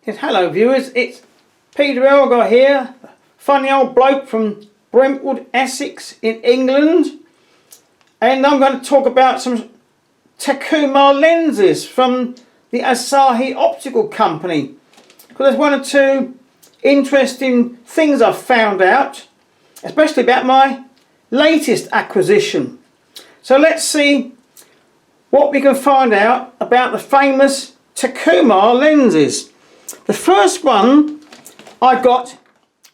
Yes, hello viewers, it's Peter Elgar here, funny old bloke from Brentwood, Essex in England, and I'm going to talk about some Takuma lenses from the Asahi Optical Company, because there's one or two interesting things I've found out, especially about my latest acquisition. So let's see what we can find out about the famous Takuma lenses. The first one I got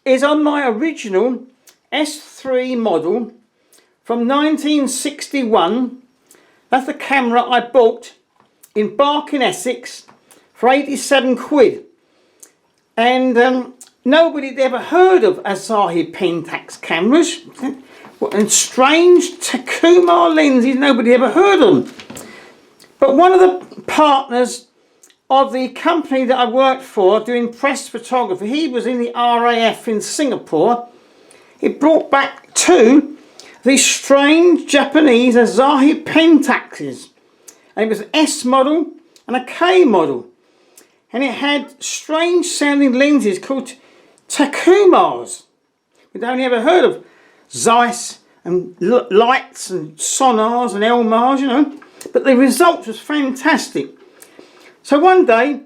is on my original S3 model from 1961. That's the camera I bought in Barking, Essex for 87 quid. And nobody had ever heard of Asahi Pentax cameras. And strange Takuma lenses, nobody ever heard of them. But one of the partners of the company that I worked for doing press photography, he was in the RAF in Singapore. He brought back two these strange Japanese Asahi Pentaxes. And it was an S model and a K model. And it had strange sounding lenses called Takumars. We'd only ever heard of Zeiss and lights and sonars and Elmars, you know. But the result was fantastic. So one day,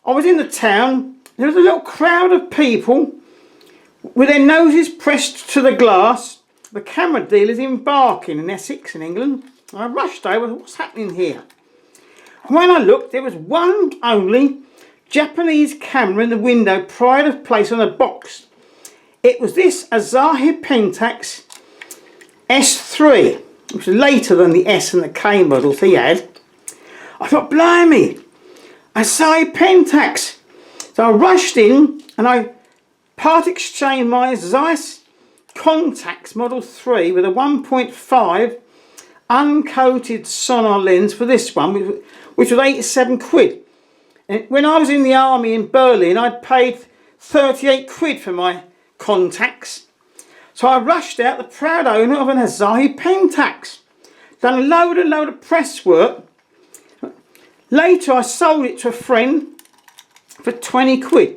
I was in the town, there was a little crowd of people with their noses pressed to the glass. The camera dealers in Barking in Essex in England. I rushed over, what's happening here? And when I looked, there was one only Japanese camera in the window, pride of place on a box. It was this Asahi Pentax S3, which was later than the S and the K models he had. I thought, blimey, Asahi Pentax. So I rushed in and I part exchanged my Zeiss Contax Model 3 with a 1.5 uncoated sonar lens for this one, which was 87 quid. And when I was in the army in Berlin, I'd paid 38 quid for my Contax. So I rushed out, the proud owner of an Asahi Pentax. Done a load of press work. Later I sold it to a friend for 20 quid.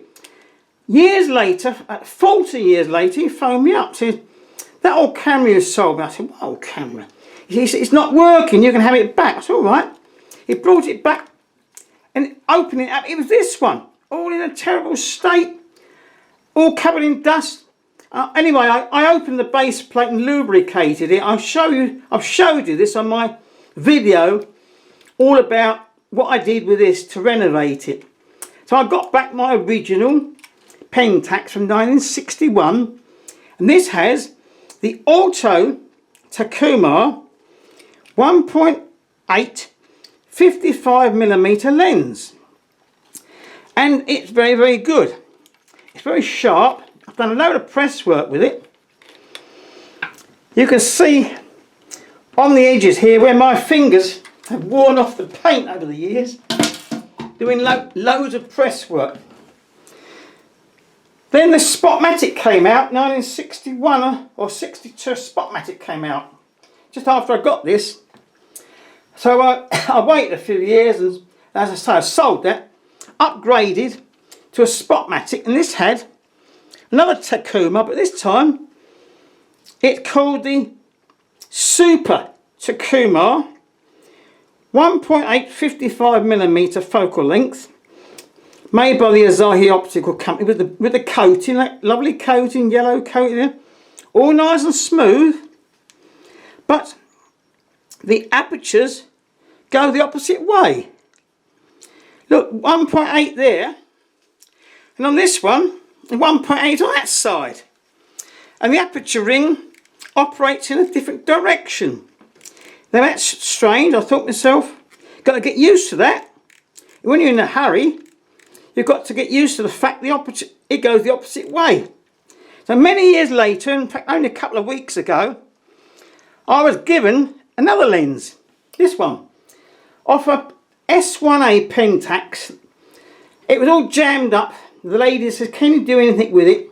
Years later, 40 years later, he phoned me up, said, that old camera you sold me. I said, what old camera? He said, it's not working, you can have it back. I said, all right. He brought it back and opened it up. It was this one, all in a terrible state, all covered in dust. Anyway, I opened the base plate and lubricated it. I've showed you this on my video, all about what I did with this to renovate it. So I got back my original Pentax from 1961, and this has the Auto Takuma 1.8 55mm lens, and it's very good. It's very sharp. I've done a load of press work with it. You can see on the edges here where my fingers have worn off the paint over the years, doing loads of press work. Then the Spotmatic came out, 1961 or 62, Spotmatic came out, just after I got this. So I waited a few years, and as I say, I sold that, upgraded to a Spotmatic, and this had another Takuma, but this time it's called the Super Takuma 1.8 55mm focal length, made by the Asahi Optical Company with the coating, that lovely coating, yellow coating, all nice and smooth, but the apertures go the opposite way. Look, 1.8 there, and on this one, 1.8 on that side, and the aperture ring operates in a different direction. Now that's strange. I thought to myself, got to get used to that. When you're in a hurry, you've got to get used to the fact it goes the opposite way. So many years later, in fact only a couple of weeks ago, I was given another lens, this one, off a S1A Pentax. It was all jammed up. The lady said, can you do anything with it?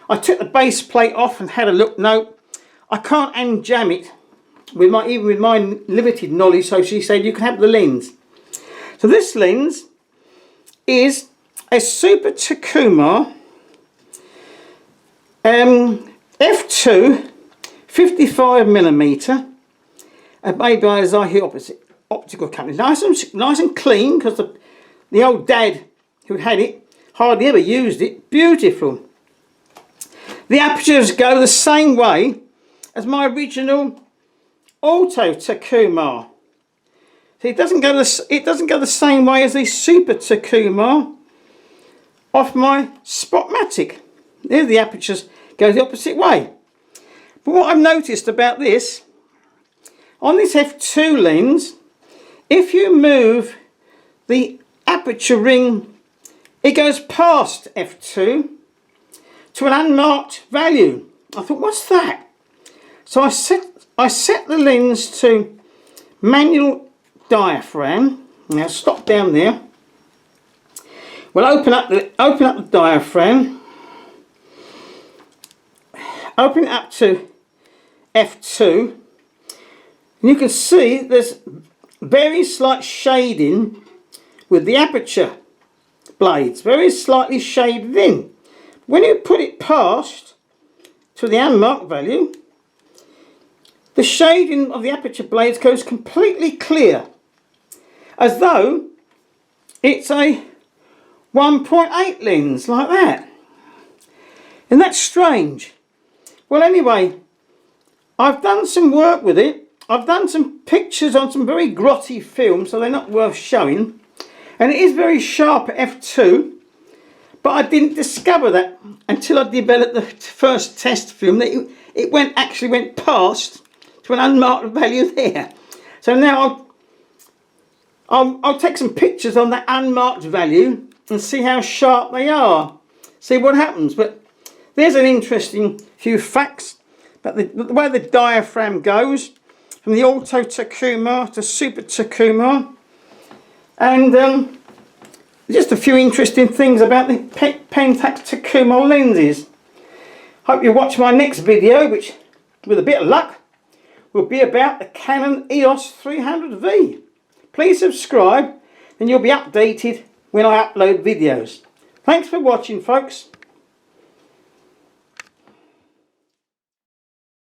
I took the base plate off and had a look. No, I can't unjam it even with my limited knowledge. So she said, you can have the lens. So this lens is a Super Takuma f2 55mm made by Asahi Optical Company. Nice and clean, because the old dad who had it hardly ever used it. Beautiful. The apertures go the same way as my original Auto Takuma. See, it doesn't go the same way as the Super Takuma off my Spotmatic. There, the apertures go the opposite way. But what I've noticed about this, on this f2 lens, if you move the aperture ring, it goes past f2 to an unmarked value. I thought, what's that? So I set the lens to manual diaphragm. Now stop down there. We'll open up the diaphragm. Open it up to f2, and you can see there's very slight shading with the aperture blades, very slightly shaded in. When you put it past to the unmarked value, the shading of the aperture blades goes completely clear, as though it's a 1.8 lens, like that. And that's strange. Well, anyway, I've done some work with it. I've done some pictures on some very grotty film, so they're not worth showing. And it is very sharp at f2, but I didn't discover that until I developed the first test film, that it actually went past to an unmarked value there. So now I'll take some pictures on that unmarked value and see how sharp they are. See what happens. But there's an interesting few facts about the way the diaphragm goes from the Auto Takuma to Super Takuma, and just a few interesting things about the Pentax Takuma lenses. Hope you watch my next video, which, with a bit of luck, will be about the Canon EOS 300V. Please subscribe, and you'll be updated when I upload videos. Thanks for watching, folks.